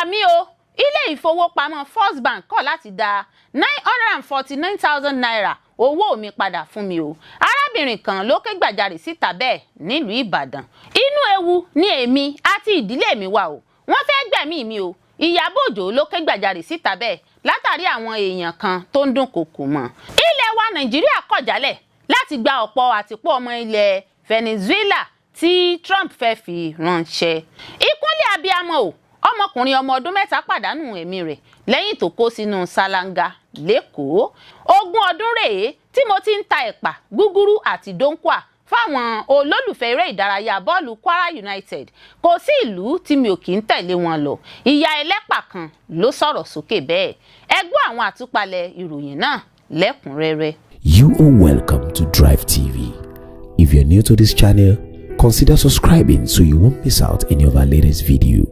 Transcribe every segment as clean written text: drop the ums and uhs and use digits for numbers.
Gbami o, ile-ifowópamọ First Bank kọ̀ láti dá 949,000 naira owó mi padà fún mi o. Arabinrin kan ló ké gbàjarè síta bẹ́ẹ̀ nílùú Ibadan. Inú ewu ni èmi àti ìdílé mi wà o. Wọ́n fẹ́ gbẹ̀mí mi o. Iyabo Ojo ló ké gbàjarè síta bẹ́ẹ̀ látàrí àwọn èèyàn kan tó ń dunkoko mọ́. Ilẹwa Naíjíríà kọjalẹ láti gba ọ̀pọ̀ àtìpó ọmọ ilẹ̀ Venezuela tí Trump fẹ́ fi ránṣẹ. Ikunlẹ Abiyamọ o, ọmọkùnrin ọmọ ọdún mẹta pàdánù ẹ̀mí rẹ̀ lẹ́yìn tó kó sínú ṣáláńgá l'Ékòó. 20 ọdún rèé tí mo ti ń ta ẹ̀pà, gúgúrú àti dóńkwà fáwọn olólùfẹ́ eré-ìdárayá bọ́ọ̀lù Kwara United. Kò sí ìlú tí mi ò kì í tẹ̀lé wọn lọ. Iya Ẹlẹpa kan ló sọ̀rọ̀ sókè bẹ́ẹ̀. Ẹ gbọ́ àwọn àtúpalẹ̀ ìròyìn náà lẹ́kùnrẹ́rẹ́. You are welcome to Drive TV. If you're new to this channel, consider subscribing so you won't miss out any of our latest video.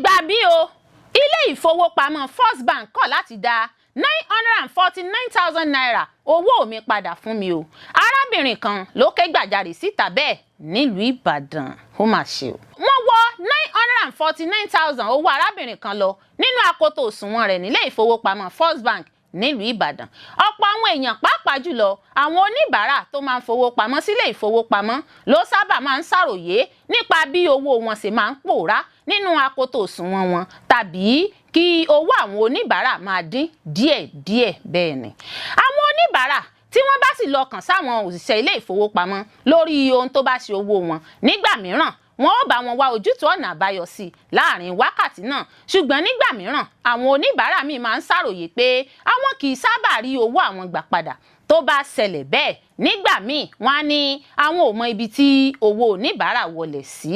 Gbami o, ile-ifowópamọ First Bank kọ̀ láti dá 949,000 naira owó mi padà fún mi o. Arabinrin kan ló ké gbàjarè síta bẹ́ẹ̀ nílùú Ibadan. Ó mà ṣe o. Wọ́n wọ́ 949,000 owó arábìnrin kan lọ nínú akoto òṣùwọ̀n rẹ̀ nílé ìfowópamọ First Bank nílùú Ibadan. Ọ̀pọ̀ àwọn èèyàn pàápàá jùlọ àwọn oníbàárà tó máa ń fowó pamọ́ sílé ìfowópamọ́ ló sábà máa ń ṣàròyé nípa bí owó wọn ṣe máa ń pòórá nínú akoto òṣùwọ̀n wọn tàbí kí owó àwọn oníbàárà máa dín díẹ̀díẹ̀ bẹ́ẹ̀ ni. Àwọn oníbàárà tí wọ́n bá sì lọ kàn sáwọn òṣìṣẹ́ ilé ìfowópamọ́ lórí ohun tó bá ṣe owó wọn nígbà mìíràn wọ́n ó bá wọn wá ojútùú ọ̀nà àbáyọ sí láàrin wákàtí náà, ṣùgbọ́n nígbà mìíràn àwọn oníbàárà míì máa ń ṣàròyé pé àwọn kì í sábà rí owó àwọn gbà padà. Tó bá ṣẹlẹ̀ bẹ́ẹ̀ nígbà míì wọ́n á ní àwọn ò mọ ibi tí owó oníbàárà wọlé sí.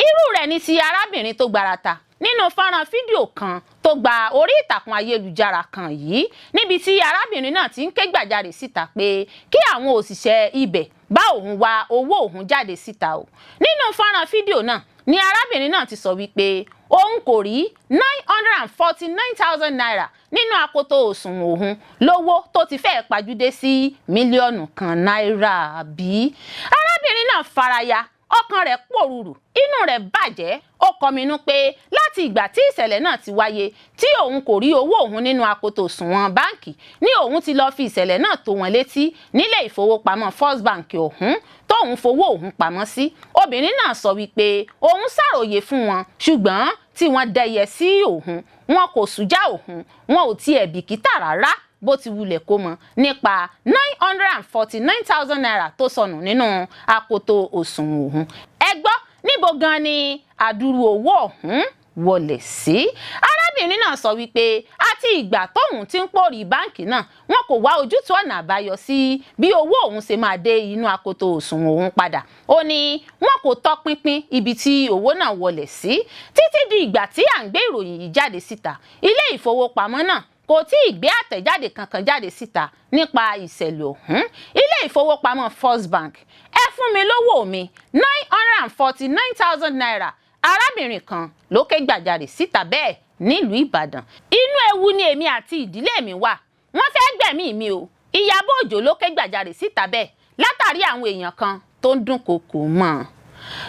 Irú rẹ̀ ni ti arábìnrin tó gbarata nínú fọ́nrán fídíò kan tó gba orí ìtàkùn ayélujára kan yìí, níbi tí arábìnrin náà ti ń ké gbàjarè síta pé kí àwọn òṣìṣẹ́ ibẹ̀ bá òun wá owó òun jáde síta o. Nínú fọ́nrán fídíò náà ni arábìnrin náà ti sọ wípé òun kò rí 949,000 naira nínú akoto òṣùwọ̀n òun lówó tó ti fẹ́ pajúdé sí mílíọ̀nù kan náírà bí. Arábìnrin náà faraya, ọkàn rẹ̀ pòrúurú, inú rẹ̀ bàjẹ́. Ó kọminú pé láti ìgbà tí ìṣẹ̀lẹ̀ náà ti wáyé tí òun kò rí owó òun nínú akoto òṣùwọ̀n báǹkì ni òun ti lọ fi ìṣẹ̀lẹ̀ náà tó wọn létí nílé ìfowópamọ́ First Bank ọ̀hún tóun fowó òun pamọ́ sí. Obìnrin náà sọ wípé òun ṣàròyé fún wọn ṣùgbọ́n tí wọ́n dẹyẹ sí òun, wọn kò sùjá òun, wọn ò tiẹ̀ bìkítà rárá bó ti wulẹ̀ kó mọ nípa 949,000 naira tó sọnù nínú akoto òṣùwọ̀n òun. Ẹ gbọ́ níbo gan ni àdúrú owó ọ̀hún wọlé sí? Arábìnrin náà sọ wípé àti ìgbà tóun ti ń pòrí báǹkì náà wọn kò wá ojútùú ọ̀nà àbáyọ sí bí owó òun ṣe máa dé inú akoto òṣùwọ̀n òun padà. Ó ní wọn kò tọpinpin ibi tí owó náà wọlé sí títí di ìgbà tí à ń gbé ìròyìn yìí jáde síta. Ilé ìfowópamọ́ náà kò tí ì gbé àtẹ̀jáde kankan jáde síta nípa ìṣẹ̀lẹ̀ ọ̀hún. Ilé ìfowópamọ́ First Bank, ẹ fún mi lówó mi 949,000 naira. Arábìnrin kan ló ké gbàjarè síta bẹ́ẹ̀ nílùú Ìbàdàn. Inú ewu ni èmi àti ìdílé mi wà. Wọ́n fẹ́ gbẹ̀mí mi o. Iyabo Ojo ló ké gbàjarè síta bẹ́ẹ̀ látàrí àwọn èèyàn kan tó ń dunkoko mọ́.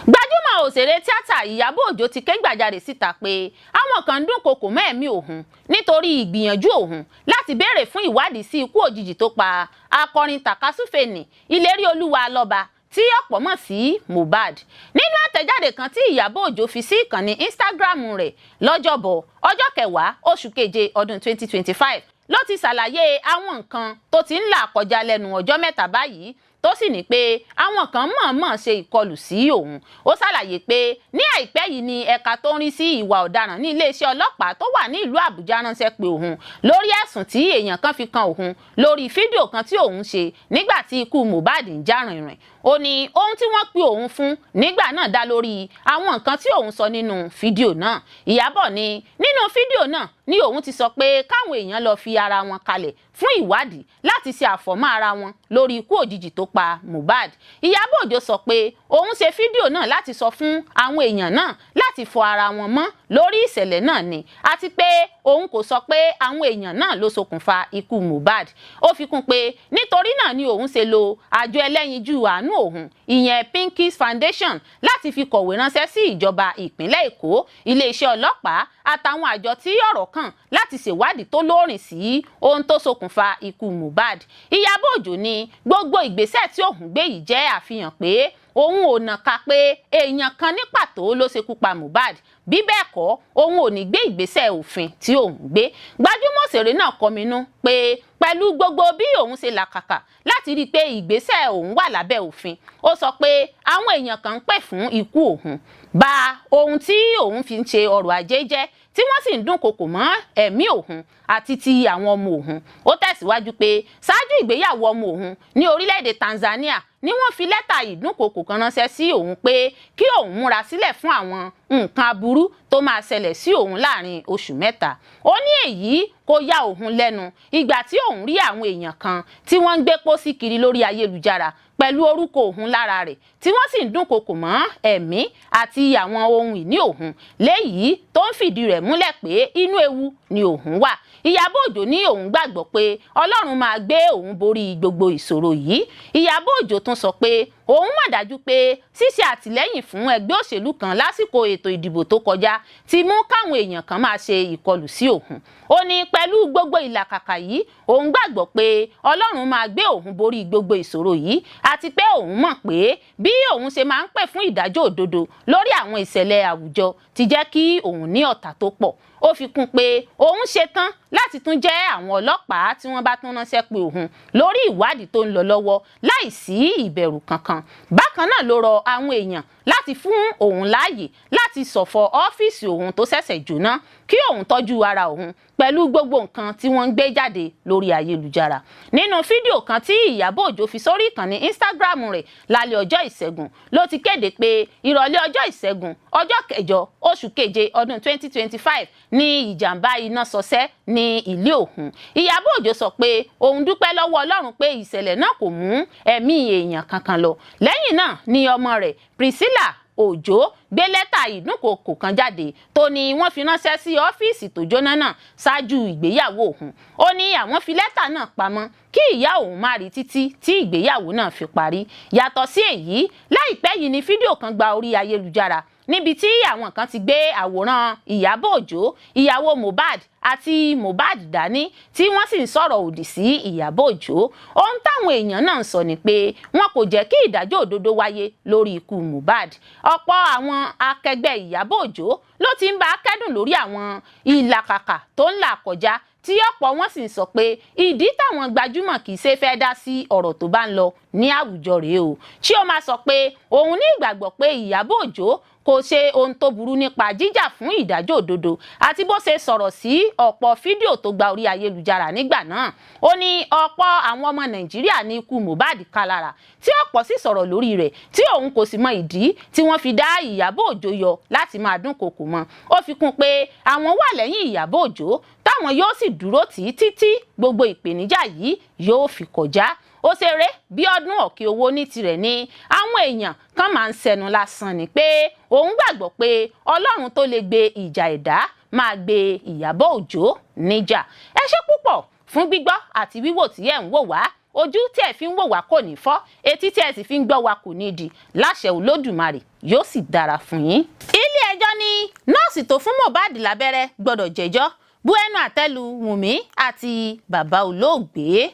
Gbajúmọ̀ òṣèré tíátà Iyabo Ojo ti ké gbàjarè síta pé àwọn kan dunkoko mọ́ ẹ̀mí òun nítorí ìgbìyànjú òun láti béèrè fún ìwádìí sí ikú òjijì tó pa akọrin tàkasúfèé ní Ìléríolúwa lọ́ba tí ọ̀pọ̀ mọ̀ sí Mohbad. Nínú àtẹ̀jáde kan tí Iyabo Ojo fi sí ìkànnì Instagram rẹ̀ lọ́jọ́bọ̀ ọjọ́ 10 oṣù keje ọdún 2025 ló ti ṣàlàyé àwọn nǹkan tó ti ń là kọjá lẹ́nu ọjọ́ mẹ́ta báyìí tó sì ní pé àwọn kan mọ̀ọ́mọ̀ ṣe ìkọlù sí òun. Ó ṣàlàyé pé ní àìpẹ́ yìí ni ẹ̀ka tó ń rí sí ìwà ọ̀daràn ní iléeṣẹ́ ọlọ́pàá tó wà ní ìlú Àbújá ránṣẹ́ pé òun lórí ẹ̀sùn tí èèyàn kan fi kan òun lórí fídíò kan tí òun ṣe nígbà tí ikú Mohbad ń já rìnrìn. Ó ní ohun tí wọ́n pe òun fún nígbà náà dá lórí àwọn nǹkan tí òun sọ nínú fídíò náà. Ìyábọ̀ ní nínú fídíò náà ni òun ti sọ pé káwọn èèyàn lọ fi ara wọn kalẹ̀ fún ìwádìí láti ṣe àfọ̀mọ́ ara wọn lórí ikú òjijì tó pa Mohbad. Iyabo Ojo sọ pé òun ṣe fídíò náà láti sọ fún àwọn èèyàn náà láti fọ ara wọn mọ́ lórí ìṣẹ̀lẹ̀ náà ni àti pé òun kò sọ pé àwọn èèyàn náà ló ṣokùnfà ikú Mohbad. Ó fi kún pé nítorí náà ni òun ṣe lo àjọ ẹlẹ́yinjú àánú òun ìyẹn Pinkies Foundation láti fi kọ̀wé ránṣẹ́ sí ìjọba ìpínlẹ̀ Èkó, iléeṣẹ́ ọlọ́pàá àtàwọn àjọ tí ọ̀rọ̀ kàn láti ṣèwádìí tó lóòrìn sí ohun tó ṣokùnfà ikú Mohbad. Iyabo Ojo ní gbogbo ìgbésẹ̀ tí òun gbé yìí jẹ́ àfihàn pé òun ò nàka pé èèyàn kan ní pàtó ló ṣekú pa Mohbad, bí bẹ́ẹ̀ kọ́ òun ò ní gbé ìgbésẹ̀ òfin tí òun gbé. Gbajúmọ̀ òṣèré náà kọminú pé pẹ̀lú gbogbo bí òun ṣe làkàkà láti rí i pé ìgbésẹ̀ òun wà lábẹ́ òfin, ó sọ pé àwọn èèyàn kan ń pè fún ikú òun, ba ohun tí òun fi ń ṣe ọrọ̀ ajé jẹ́, tí wọ́n sì ń dúnkokò mọ́ ẹ̀mí òun àti ti àwọn ọmọ òun. Ó tẹ̀síwájú pé ṣáájú ìgbéyàwó ọmọ òun ní orílẹ̀-èdè Tanzania ni wọ́n fi lẹ́tà ìdúnkokò kan ránṣẹ́ sí òun pé kí òun múra sílẹ̀ fún àwọn nǹkan aburú tó máa ṣẹlẹ̀ sí òun láàrin oṣù mẹ́ta. Ó ní èyí kò yà òun lẹ́nu ìgbà tí òun rí àwọn èèyàn kan tí wọ́n ń gbé pósí kiri lórí ayélujára pẹ̀lú orúkọ òun lára rẹ̀, tí wọ́n sì ń dúnkokò mọ́ ẹ̀mí àti àwọn ohun ìní òun, léyìí tó ń fìdí rẹ̀ múlẹ̀ pé inú ewu ni òun wà. Iyabo Ojo ní òun gbàgbọ́ pé Ọlọ́run máa gbé òun borí gbogbo ìṣòro yìí. Iyabo Ojo tún sọ pé òun mọ̀ dájú pé ṣíṣe àtìlẹ́yìn fún ẹgbẹ́ òṣèlú kan lásìkò ètò ìdìbò tó kọjá ti mú káwọn èèyàn kan máa ṣe ìkọlù sí òun. Ó ní pẹ̀lú gbogbo ìlàkàkà yìí òun gbàgbọ́ pé Ọlọ́run máa gbé òun borí gbogbo ìṣòro yìí àti pé òun mọ̀ pé bí òun ṣe máa ń pè fún ìdájọ́ òdodo lórí àwọn ìṣẹ̀lẹ̀ àwùjọ ti jẹ́ kí òun ní ọ̀tá tó pọ̀. Ó fi kún pé òun ṣetán láti tún jẹ́ àwọn ọlọ́pàá tí wọ́n bá tún ránṣẹ́ pé òun lórí ìwádìí tó ń lọ lọ́wọ́ láìsí ìbẹ̀rù kankan. Bákan náà ló rọ àwọn èèyàn láti fún òun láàyè láti ṣọ̀fọ̀ ọ́fíìsì òun tó ṣẹ̀ṣẹ̀ jóná, kí òun tọ́jú ara òun pẹ̀lú gbogbo nǹkan tí wọ́n ń gbé jáde lórí ayélujára. Nínú fídíò kan tí Iyabo Ojo fi sórí ìkànnì Instagram rẹ̀ lálẹ́ ọjọ́ ìṣẹ́gun ló ti kéde pé ìrọ̀lẹ́ ọjọ́ ìṣẹ́gun ọjọ́ kẹjọ oṣù keje ọdún 2025 ní ìjàmbá iná ṣọṣẹ́ ní ilé òun. Iyabo Ojo sọ pé òun dúpẹ́ lọ́wọ́ Ọlọ́run pé ìṣẹ̀lẹ̀ náà kò mú ẹ̀mí èèyàn kankan lọ. Lẹ́yìn náà ni ọmọ rẹ̀ Priscilla Ojo gbé lẹ́tà ìdúnkokò kan jáde tó ní wọ́n fi ránṣẹ́ sí ọ́fíìsì tó jóná náà ṣáájú ìgbéyàwó òun. Ó ní àwọn fi lẹ́tà náà pamọ́ kí ìyá òun má rí títí tí ìgbéyàwó náà fi parí. Yàtọ̀ sí èyí, láìpẹ́ yìí ni fídíò kan gba orí ayélujára níbi tí àwọn kan ti gbé àwòrán Iyabo Ojo, ìyàwó Mohbad àti Mohbad dání, tí wọ́n sì ń sọ̀rọ̀ òdì sí Iyabo Ojo. Ohun táwọn èèyàn náà ń sọ ni pé wọn kò jẹ́ kí ìdájọ́ òdodo wáyé lórí ikú Mohbad. Ọ̀pọ̀ àwọn akẹgbẹ́ Iyabo Ojo ló ti ń bá a kẹ́dùn lórí àwọn ìlàkàkà tó ń là kọjá, tí ọ̀pọ̀ wọn sì ń sọ pé ìdí táwọn gbajúmọ̀ kì í ṣe fẹ́ dá sí ọ̀rọ̀ tó bá ń lọ ní àwùjọ rèé o. Chioma sọ pé òun ní ìgbàgbọ́ pé Iyabo Ojo kò ṣe ohun tó burú nípa jíjà fún ìdájọ́ òdodo àti bó ṣe sọ̀rọ̀ sí ọ̀pọ̀ fídíò tó gba orí ayélujára nígbà náà. Ó ní ọ̀pọ̀ àwọn ọmọ Nàìjíríà ní ikú Mohbad ká lára, tí ọ̀pọ̀ sì sọ̀rọ̀ lórí rẹ̀ tí òun kò sì mọ ìdí tí wọ́n fi dá Iyabo Ojo yọ láti máa dúnkokò mọ́. Ó fi kún pé àwọn wà lẹ́yìn Iyabo Ojo táwọn yóò sì dúró tì í títí gbogbo ìpèníjà yìí yóò fi kọjá. Òṣèré Bíọ́dún Òkè Owó ní tirẹ̀ ní àwọn èèyàn kan máa ń sẹnu lásán ni pé òun gbàgbọ́ pé Ọlọ́run tó lè gbé ìjà ẹ̀dá máa gbé Iyabo Ojo níjà. Ẹ ṣé púpọ̀ fún gbígbọ́ àti wíwò tí ẹ̀ ń wò wá. Ojú tí ẹ fi ń wò wá kò ní fọ́, etí tí ẹ sì fi ń gbọ́ wa kò ní di. Láṣẹ Olódùmarè yóò sì dára fún yín. Ilé ẹjọ́ ní nọ́ọ̀sì tó fún Mohbad lábẹ́rẹ́ gbọ́dọ̀ jẹ́jọ́, bú ẹnu àtẹ́lu Wùnmí àti bàbá olóògbé.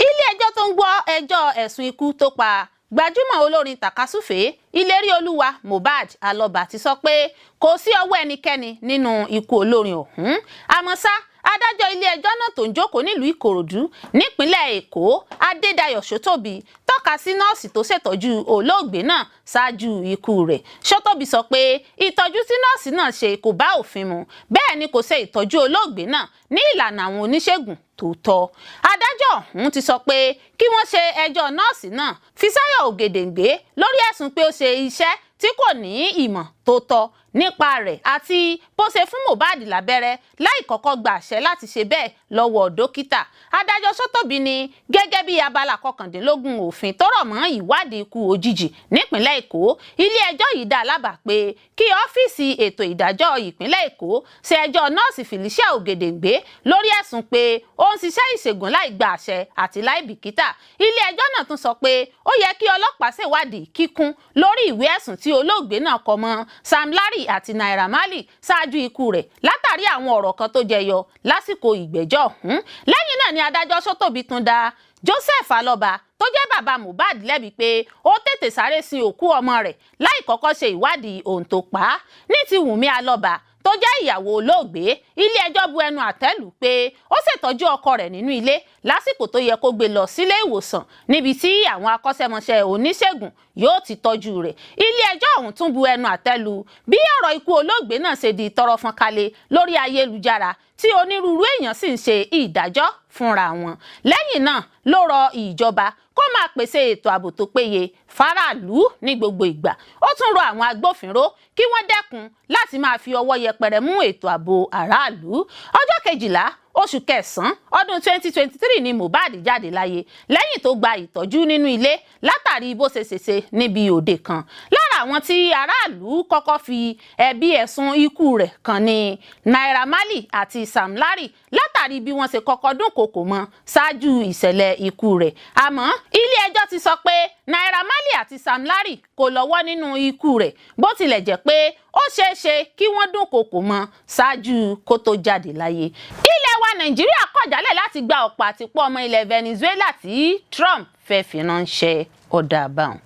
Ilé-ẹjọ́ tó ń gbọ́ ẹjọ́ ẹ̀sùn ikú tó pa gbajúmọ̀ olórin tàkasúfèé Ìléríolúwa Mohbad Alọ́ba ti sọ pé kò sí ọwọ́ ẹnikẹ́ni nínú ikú olórin ọ̀hún. Àmọ́ ṣá, adájọ́ ilé-ẹjọ́ náà tó ń jókòó nílùú Ìkòròdú nípínlẹ̀ Èkó, Adédayọ̀ Ṣótóbi, tọ́ka sí nọ́ọ̀sì tó ṣètọ́jú olóògbé náà ṣáájú ikú rẹ̀. Ṣótóbi sọ pé ìtọ́jú tí nọ́ọ̀sì náà ṣe kò bá òfin mu, bẹ́ẹ̀ ni kò ṣe ìtọ́jú olóògbé náà ní ìlànà àwọn oníṣègùn tó tọ́. Adájọ́ ọ̀hún ti sọ pé kí wọ́n ṣe ẹjọ́ nọ́ọ̀sì náà Fisáyọ̀ Ògèdèǹgbé lórí ẹ̀sùn pé ó ṣe iṣẹ́ tí kò ní ìmọ̀ tó tọ́ nípa rẹ̀ àti bó ṣe fún Mohbad lábẹ́rẹ́ láì kọ́kọ́ gba àṣẹ láti ṣe bẹ́ẹ̀ lọ́wọ́ dókítà. Adájọ́ Sótóbi ní gẹ́gẹ́ bí abala 19 òfin tó rọ̀ mọ́ ìwádìí ikú òjijì nípìnlẹ̀ Èkó, ilé-ẹjọ́ yìí dá lábàá pé kí ọ́fíìsì ètò ìdájọ́ ìpínlẹ̀ Èkó ṣe ẹjọ́ nọ́ọ̀sì Felicia Ògèdèngbé lórí ẹ̀sùn pé ó ń ṣiṣẹ́ ìṣègùn láì gba àṣẹ àti láì bìkítà. Ilé-ẹjọ́ náà tún sọ pé ó yẹ kí ọlọ́pàá ṣèwádìí kíkún lórí ìwé ẹ̀sùn tí olóògbé náà kọ mọ́ Sam Larry àti Naira Marley ṣáájú ikú rẹ̀ látàrí àwọn ọ̀rọ̀ kan tó jẹyọ lásìkò ìgbẹ́jọ́ ọ̀hún. Lẹ́yìn náà ni adájọ́ Sótóbi tún dá Joseph Alọba tó jẹ́ bàbá Mohbad lẹ́bi pé ó tètè sáré sin òkú ọmọ rẹ̀ láì kọ́kọ́ ṣe ìwádìí ohun tó pa á. Ní ti Wùnmí Alọba tó jẹ́ ìyàwó olóògbé, ilé-ẹjọ́ bu ẹnu àtẹ́ lù pé ó ṣètọ́jú ọkọ rẹ̀ nínú ilé lásìkò tó yẹ kó gbé lọ sílé ìwòsàn níbi tí àwọn akọ́ṣẹ́mọṣẹ́ oníṣègùn yóò ti tọ́jú rẹ̀. Ilé-ẹjọ́ ọ̀hún tún bu ẹnu àtẹ́ lù bí ọ̀rọ̀ ikú olóògbé náà ṣe di tọrọ fọ́nkálẹ̀ lórí ayélujára tí onírúurú èèyàn sì ń ṣe ìdájọ́ fúnra wọn. Lẹ́yìn náà ló rọ ìjọba kó máa pèsè ètò ààbò tó péye fáráàlú ní gbogbo ìgbà. Ó tún rọ àwọn agbófinró kí wọ́n dẹ́kun láti máa fi ọwọ́ yẹpẹrẹ mú ètò ààbò aráàlú. Ọjọ́ 12 oṣù kẹsàn-án ọdún 2023 ni Mohbad jáde láyé lẹ́yìn tó gba ìtọ́jú nínú ilé látàrí bó ṣe ṣèṣe níbi òde kan. Lára àwọn tí aráàlú kọ́kọ́ fi ẹ̀bi ẹ̀sùn ikú rẹ̀ kàn ní Naira Marley àti Sam Larry látàrí bí wọ́n ṣe kọ́kọ́ dúnkokò mọ́ ṣáájú ìṣẹ̀lẹ̀ ikú rẹ̀. Àmọ́ ilé-ẹjọ́ ti sọ pé Naira Marley àti Sam Larry kò lọ́wọ́ nínú ikú rẹ̀ bó tilẹ̀ jẹ́ pé ó ṣeéṣe kí wọ́n dúnkokò mọ́ ṣáájú kó tó jáde láyé. Ilẹwa Nàíjíríà kọ̀jálẹ̀ láti gba ọ̀pọ̀ àtìpó ọmọ ilẹ̀ Venezuela tí Trump fẹ́ fi ránṣẹ́ ọ̀dà báun.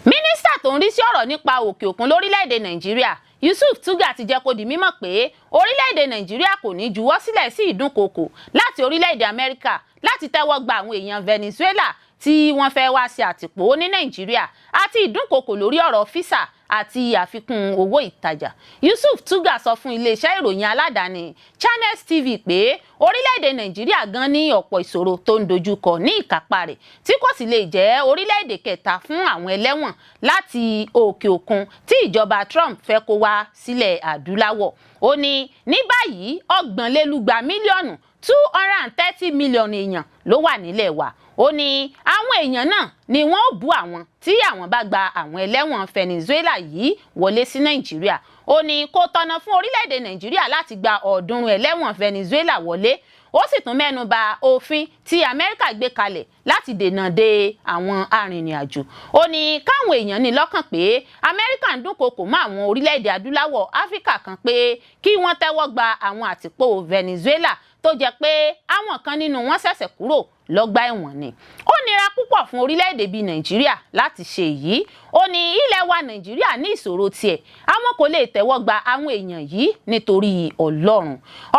Mínísítà tó ń rí sí ọ̀rọ̀ nípa òkè òkun lórílẹ̀‐èdè Nàìjíríà Yusuf Tuga ti jẹ́ kó di mímọ̀ pé orílẹ̀‐èdè Nàìjíríà kò ní juwọ́ sílẹ̀ sí ìdúnkokò láti orílẹ̀‐èdè Amẹ́ríkà láti tẹ́wọ́ gba àwọn èèyàn Venezuela tí wọ́n fẹ́ wá sí àtìpó ní Nàìjíríà àti ìdúnkokò lórí ọ̀rọ̀ físà àti àfikún owó ìtajà. Yusuf Tuga sọ fún iléeṣẹ́ ìròyìn aládàáni Channels TV pé orílẹ̀-èdè Nàìjíríà gan ní ọ̀pọ̀ ìṣòro tó ń dojúkọ ní ìkápá rẹ̀ tí kò sì lè jẹ́ orílẹ̀-èdè kẹta fún àwọn ẹlẹ́wọ̀n láti òkè òkun tí ìjọba Trump fẹ́ kó wá sílẹ̀ adúláwọ̀. Ó ní ní báyìí 200 mílíọ̀nù 230 mílíọ̀nù èèyàn ló wà nílẹ̀ wa. Ó ní àwọn èèyàn náà ni wọ́n ó bú àwọn tí àwọn bá gba àwọn ẹlẹ́wọ̀n Venezuela yìí wọlé sí Nàìjíríà. Ó ní kò tọ̀nà fún orílẹ̀-èdè Nàìjíríà láti gba 300 ẹlẹ́wọ̀n Venezuela wọlé. Ó sì tún mẹ́nu bà òfin tí Amẹ́ríkà gbé kalẹ̀ láti dènà de àwọn arìnrìn-àjò. Ó ní káwọn èèyàn ní lọ́kàn pé Amẹ́ríkà ń dúnkokò mọ́ àwọn orílẹ̀-èdè adúláwọ̀ Áfíríkà kan pé kí wọ́n tẹ́wọ́ gba àwọn àtìpó Venezuela tó jẹ́ pé àwọn kan nínú wọn ṣẹ̀ṣẹ̀ kúrò lọ́gbà ẹ̀wọ̀n ni. Ó nira púpọ̀ fún orílẹ̀-èdè bíi Nàìjíríà láti ṣe èyí. Ó ní Ilẹwa Nàíjíríà ní ìṣòro tiẹ̀, àwọn kò lè tẹ́wọ́ gba àwọn èèyàn yìí nítorí Ọlọ́run.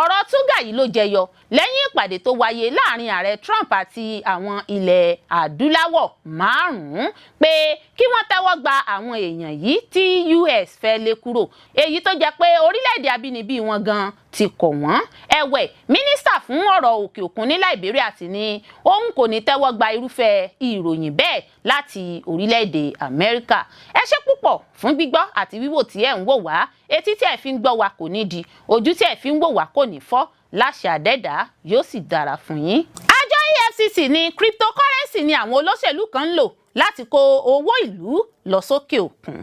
Ọ̀rọ̀ Tuga yìí ló jẹyọ lẹ́yìn ìpàdé tó wáyé láàrin ààrẹ Trump àti àwọn ilẹ̀ adúláwọ̀ 5 pé kí wọ́n tẹ́wọ́ gba àwọn èèyàn yìí tí US fẹ́ lé kúrò, èyí tó jẹ́ pé orílẹ̀-èdè abínibí wọn gan ti kọ̀ wọ́n. Ẹ̀wẹ̀, mínísítà fún ọ̀rọ̀ òkè òkun ní Liberia ti ní òun kò ní tẹ́wọ́ gba irúfẹ́ ìròyìn bẹ́ẹ̀ láti orílẹ̀-èdè Amẹ́ríkà. Ẹ ṣé púpọ̀ fún gbígbọ́ àti wíwò tí ẹ̀ ń wò wá. Etí tí ẹ̀ fi ń gbọ́ wa kò ní di, ojú tí ẹ̀ fi ń wò wá kò ní fọ́. Láṣẹ Àdẹ́dàá yóò sì dára fún yín. Àjọ EFCC ní cryptocurrency ni àwọn olóṣèlú kan ń lò láti kó owó ìlú lọ sókè òkun.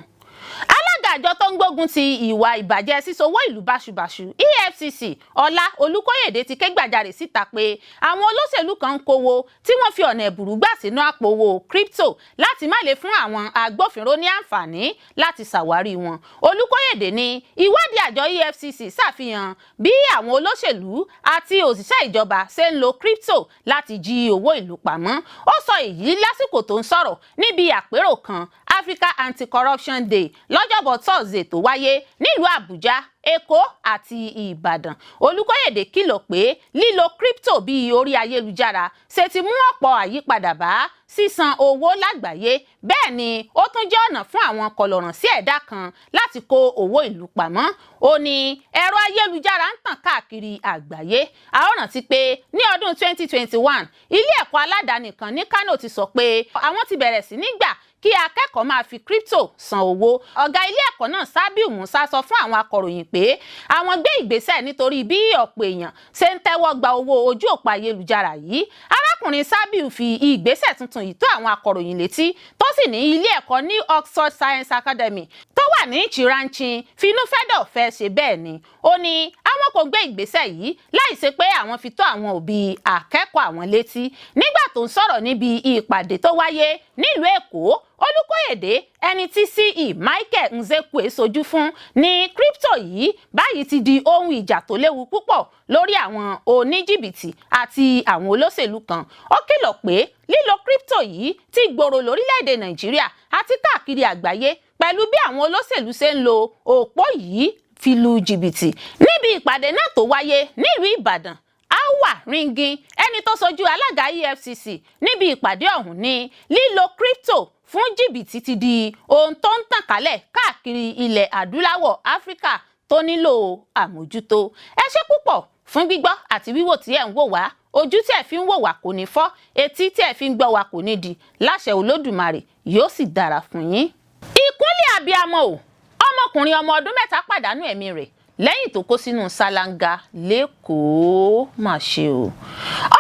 Àjọ tó ń gbógun ti ìwà ìbàjẹ́ sísowó ìlú báṣubàṣu EFCC Ọlá Olúkóyèdé ti ké gbàjarè síta pé àwọn olóṣèlú kan ń kówó tí wọ́n fi ọ̀nà ẹ̀bùrú gbà sínú àpò owó crypto láti má lè fún àwọn agbófinró ní àǹfààní láti ṣàwárí wọn. Olúkóyèdé ní ìwádìí àjọ EFCC ṣàfihàn bí àwọn olóṣèlú àti òṣìṣẹ́ ìjọba ṣe ń lo crypto láti jí owó ìlú pamọ́. Ó sọ èyí lásìkò tó ń sọ̀rọ̀ níbi àpérò kan Africa Anti-Corruption Day lọ́jọ́bọ̀ Thursday tó wáyé nílùú Àbújá Èkó àti Ìbàdàn. Olúkóyèdè kìlọ̀ pé lílo crypto bíi orí ayélujára ṣe ti mú ọ̀pọ̀ àyípadà bá sísan owó lágbàáyé, bẹ́ẹ̀ ni ó tún jẹ́ ọ̀nà fún àwọn kọlọ̀ràn sí ẹ̀dá kan láti kó owó ìlú pamọ́. Ó ní ẹ̀rọ ayélujára ń tàn káàkiri àgbáyé. A ó rántí pé ní ọdún 2021 ilé ẹ̀kọ́ aládàáni kan ní Kano ti sọ pé àwọn ti bẹ̀rẹ̀ sí ní gbà kí akẹ́kọ̀ọ́ máa fi crypto san owó. Ọ̀gá ilé ẹ̀kọ́ náà Sabiu Musa sọ fún àwọn akọ̀ròyìn pé àwọn gbé ìgbésẹ̀ nítorí bí ọ̀pọ̀ èèyàn ṣe ń tẹ́wọ́ gba owó ojú òpó ayélujára yìí. Arákùnrin Sabiu fi ìgbésẹ̀ tuntun yìí tó àwọn akọ̀ròyìn létí, tó sì ní ilé ẹ̀kọ́ ní Oxford Science Academy tó wà ní Chiranchin finúfẹ́dọ̀ fẹ́ ṣe bẹ́ẹ̀ ni. Ó ní àwọn kò gbé ìgbésẹ̀ yìí láì ṣe pé àwọn fi tó àwọn òbí akẹ́kọ̀ọ́ àwọn létí. Nígbà tó ń sọ̀rọ̀ níbi ìpàdé tó wáyé nílùú Èkó, Olúkóyèdè, ẹni tí CE Michael Nzekwe sojú fún, ní crypto yìí báyìí ti di ohun ìjà tó léwu púpọ̀ lórí àwọn oníjìbìtì àti àwọn olóṣèlú kan. Ó kìlọ̀ pé lílo crypto yìí ti gbòòrò lórílẹ̀‐èdè Nàìjíríà àti káàkiri àgbáyé pẹ̀lú bí àwọn olóṣèlú ṣe ń lo òpó yìí fi lu jìbìtì. Níbi ìpàdé náà tó wáyé nílùú Ìbàdàn, Arabinrin, ẹni tó sojú alága EFCC níbi ìpàdé ọ̀hún, ní lílo crypto fún jìbìtì ti di ohun tó ń tàn kálẹ̀ káàkiri ilẹ̀ adúláwọ̀ Áfíríkà tó nílò àmójútó. Ẹ ṣé púpọ̀ fún gbígbọ́ àti wíwò tí ẹ̀ ń wò wá. Ojú tí ẹ̀ fi ń wò wá kò ní fọ́, etí tí ẹ̀ fi ń gbọ́ wá kò ní di. Láṣẹ Olódùmarè yóò sì dára fún yín. Ikunlẹ Abiyamọ o, ọmọkùnrin ọmọ ọdún 3 pàdánù ẹ̀mí rẹ̀ lẹ́yìn tó kó sínú ṣáláńgá l'Ékòó. Mà ṣe o.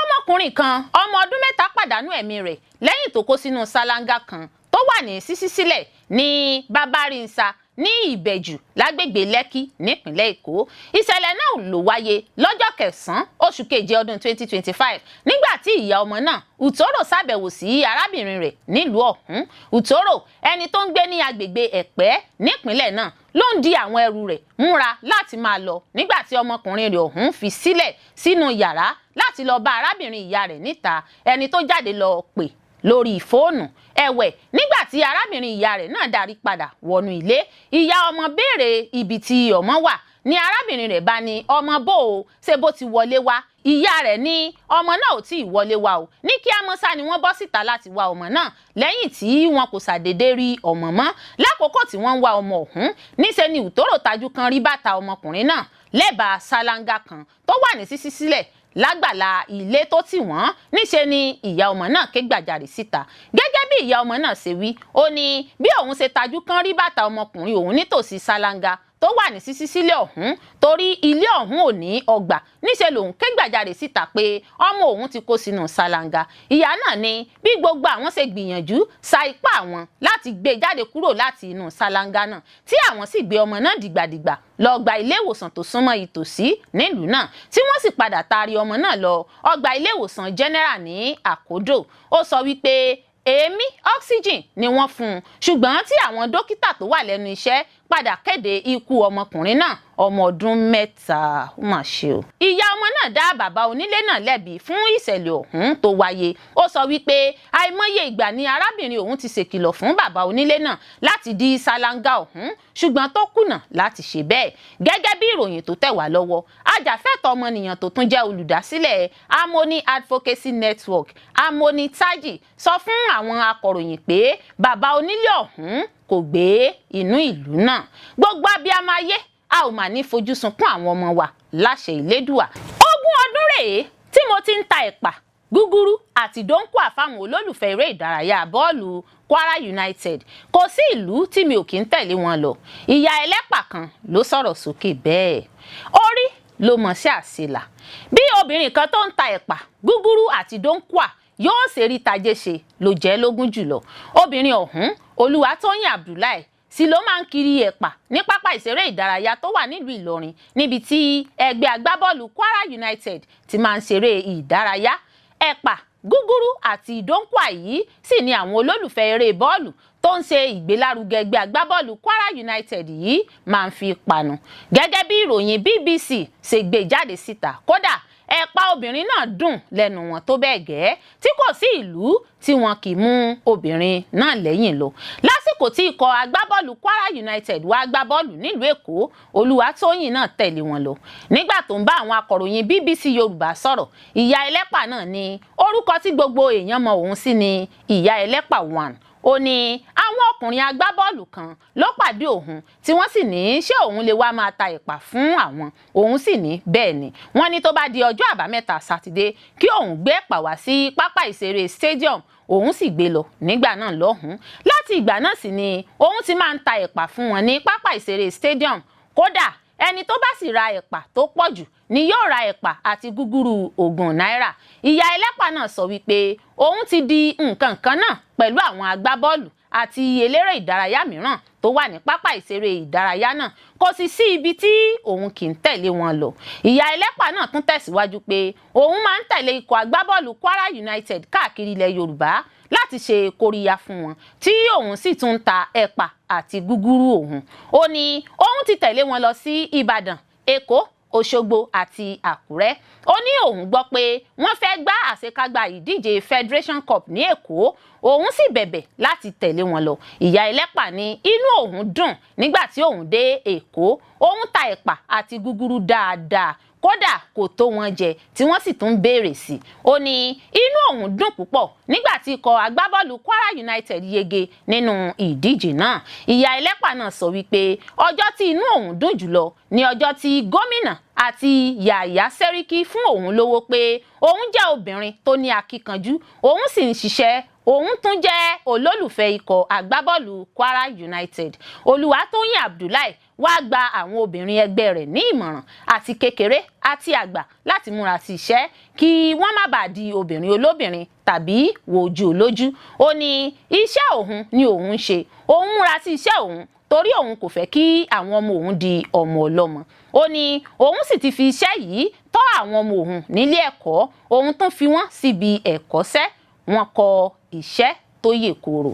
Ọmọkùnrin kan ọmọ ọdún 3 pàdánù ẹ̀mí rẹ̀ lẹ́yìn tó kó sínú ṣáláńgá kan tó wà ní ṣíṣí sílẹ̀ ní Bàbárìnsà ní Ìbẹ̀jú lágbègbè Lẹ́kì nípìnlẹ̀ Èkó. Ìṣẹ̀lẹ̀ náà ló wáyé lọ́jọ́ 9 oṣù keje ọdún 2025 nígbà tí ìyá ọmọ náà Utoro ṣàbẹ̀wò sí arábìnrin rẹ̀ nílùú ọ̀hún. Utoro, ẹni tó ń gbé ní agbègbè Ẹ̀pẹ́ nípìnlẹ̀ náà, ló ń di àwọn ẹrù rẹ̀ múra láti máa lọ nígbà tí ọmọkùnrin rẹ̀ ọ̀hún fi sílẹ̀ sínú yàrá láti lọ bá arábìnrin ìyá rẹ̀ níta, ẹni tó jáde lọ pè lórí fóònù. Ẹ̀wẹ̀, nígbà tí arábìnrin ìyá rẹ̀ náà darí padà wọnú ilé, ìyá ọmọ béèrè ibi tí ọmọ wà, ní arábìnrin rẹ̀ bá ní ọmọ bò ó, ṣé bó ti wọlé wá. Ìyá rẹ̀ ní ọmọ náà ò tí ì wọlé wá o. Ní kí amọ́sá ni wọ́n bọ́ síta láti wá ọmọ náà lẹ́yìn tí wọn kò ṣàdédé rí ọmọ mọ́. Lákòókò tí wọ́n ń wá ọmọ ọ̀hún, níṣe ni Utoro tajú kan rí bàtà ọmọkùnrin náà lẹ́bàá ṣáláńgá kan tó wà ní ṣíṣí sílẹ̀ lágbàlá ilé tó tì wọ́n. Níṣe ni ìyá ọmọ náà ké gbàjarè síta. Gẹ́gẹ́ bí ìyá ọmọ náà ṣe wí, ó ní bí òun ṣe tajú kan rí bàtà ọmọkùnrin òun nítòsí ṣáláńgá tó wà ní ṣíṣí sílẹ̀ ọ̀hún, torí ilé ọ̀hún ò ní ọgbà, níṣe lòun ké gbàjarè síta pé ọmọ òun ti kó sínú ṣáláńgá. Ìyá náà ní bí gbogbo àwọn ṣe gbìyànjú sa ipá àwọn láti gbé jáde kúrò láti inú ṣáláńgá náà, tí àwọn sì gbé ọmọ náà dìgbàdìgbà lọ gba ilé ìwòsàn tó súnmọ́ ìtòsí nílùú náà, tí wọ́n sì padà taari ọmọ náà lọ ọgbà ilé ìwòsàn general ní Àkódò. Ó sọ wípé èémí oxygen ni wọ́n fún un, ṣùgbọ́n tí àwọn dókítà tó wà lẹ́nu iṣẹ́ padà kéde ikú ọmọkùnrin náà ọmọ ọdún 3. Mà ṣe o. Ìyá ọmọ náà dá bàbá onílé náà lẹ́bi fún ìṣẹ̀lẹ̀ ọ̀hún tó wáyé. Ó sọ wípé àìmọye ìgbà ni arábìnrin òun ti ṣèkìlọ̀ fún bàbá onílé náà láti di ṣáláńgá ọ̀hún, ṣùgbọ́n tó kùnà láti ṣe bẹ́ẹ̀. Gẹ́gẹ́ bí ìròyìn tó tẹ̀ wá lọ́wọ́, ajàfẹ́tọ̀ọ́ ọmọnìyàn tó tún jẹ́ olùdásílẹ̀ Harmony Advocacy Network, Harmony Taji, sọ fún àwọn akọ̀ròyìn pé bàbá onílé ọ̀hún kò gbé inú ìlú náà. Gbogbo abiyamọ ayé, a ò mà ní fojú sunkún àwọn ọmọ wa láṣẹ Ìlédùà. 20 ọdún rèé tí mo ti ń ta ẹ̀pà, gúgúrú àti dóńkó àfáwọn olólùfẹ́ eré ìdárayá bọ́ọ̀lù Kwara United. Kò sí ìlú tí mi ò kí ń tẹ̀lé wọn lọ. Iya Ẹlẹpa kan ló sọ̀rọ̀ sókè bẹ́ẹ̀. Orí ló mọ̀ sí àṣìlà. Bí obìnrin kan tó ń ta ẹ̀pà, gúgúrú àti dóńkó yóò ṣe rí tajé ṣe ló jẹ́ lógún jùlọ. Obìnrin ọ̀hún, Olúwatóyìn Abdullahi, sì ló máa ń kiri ẹ̀pà ní pápá ìṣeré ìdárayá tó wà nílùú Ìlọrin, níbi tí ẹgbẹ́ agbábọ́ọ̀lù Kwara United ti máa ń ṣeré ìdárayá. Ẹ̀pà, gúgúrú àti dóńkó yìí sì ni àwọn olólùfẹ́ eré bọ́ọ̀lù tó ń ṣe ìgbélárugẹ ẹgbẹ́ agbábọ́ọ̀lù Kwara United yìí máa ń fi panu. Gẹ́gẹ́ bí ìròyìn BBC ṣe gbé jáde síta, kódà ẹ̀pà obìnrin náà dùn lẹ́nu wọn tó bẹ́ẹ̀ gẹ́ tí kò sí ìlú tí wọn kì í mú obìnrin náà lẹ́yìn lọ. Lásìkò lásìkò tí ikọ̀ agbábọ́ọ̀lù Kwara United wá gbá bọ́ọ̀lù nílùú Èkó, Olúwatóyìn náà tẹ̀lé wọn lọ. Nígbà tó ń bá àwọn akọ̀ròyìn BBC Yorùbá sọ̀rọ̀, Iya Ẹlẹpa náà ní orúkọ tí gbogbo èèyàn mọ òun sí ni Iya Ẹlẹpa 1. Ó ní àwọn ọkùnrin agbábọ́ọ̀lù kan ló pàdé òun tí wọ́n sì ní ṣé òun lè wá máa ta ẹ̀pà fún àwọn. Òun sì ní bẹ́ẹ̀ ni. Wọ́n ní tó bá di ọjọ́ àbámẹ́ta Sátidé kí òun gbé ẹ̀pà wá sí pápá ìṣeré stadium, òun sì gbé lọ nígbà náà lọ́hùn. Láti ìgbà náà sì ni òun ti máa ń ta ẹ̀pà fún wọn ní pápá ìṣeré stadium. Kódà ẹni tó bá sì ra ẹ̀pà tó pọ̀ jù ni yóò ra ẹ̀pà àti gúgúrú ogún náírà. Iya Ẹlẹpa náà sọ wípé òun ti di nǹkan kan náà pẹ̀lú àwọn agbábọ́ọ̀lù àti eléré ìdárayá mìíràn tó wà ní pápá ìṣeré ìdárayá náà, kò sì sí ibi tí òun kì í tẹ̀lé wọn lọ. Iya Ẹlẹpa náà tún tẹ̀síwájú pé òun máa ń tẹ̀lé ikọ̀ agbábọ́ọ̀lù Kwara United káàkiri ilẹ̀ Yorùbá láti ṣe kóríyá fún wọn, tí òun sì tún ń ta ẹ̀pà àti gúgúrú òun. Ó ní òun ti tẹ̀lé wọn lọ sí Ìbàdàn, Èkó, Òṣogbo àti Àkúrẹ́. Ó ní òun gbọ́ pé wọ́n fẹ́ gbá àṣekágbá ìdíje Federation Cup ní Èkó, òun sì bẹ̀bẹ̀ láti tẹ̀lé wọn lọ. Iya Ẹlẹpa ní inú òun dùn nígbà tí òun dé Èkó, òun ta ẹ̀pà àti gúgúrú dáadáa, kódà kò tó wọn jẹ tí wọ́n sì tún béèrè sí. Ó ní inú òun dùn púpọ̀ nígbà tí ikọ̀ agbábọ́ọ̀lù Kwara United yege nínú ìdíje náà. Iya Ẹlẹpa náà sọ wípé ọjọ́ tí inú òun dùn jùlọ ní ọjọ́ tí gómìnà àti Yàyà Sẹ́ríkì fún òun lówó pé òun jẹ́ obìnrin tó ní akíkanjú, òun sì ń ṣiṣẹ́, òun tún jẹ́ olólùfẹ́ ikọ̀ agbábọ́ọ̀lù Kwara United. Olúwatóyìn Abdullahi wá gba àwọn obìnrin ẹgbẹ́ rẹ̀ ní ìmọ̀ràn àti kékeré àti àgbà láti múra sí iṣẹ́ kí wọ́n má bàa di obìnrin olóbìnrin tàbí wojú olójú. Ó ní iṣẹ́ òun ni òun ń ṣe, òun múra sí iṣẹ́ òun torí òun kò fẹ́ kí àwọn ọmọ òun di ọmọ ọlọ́mọ. Ó ní òun sì ti fi iṣẹ́ yìí tọ́ àwọn ọmọ òun nílé ẹ̀kọ́, òun tún fi wọ́n síbi ẹ̀kọ́ṣẹ́, wọn kọ́ iṣẹ́ tó yè kooro.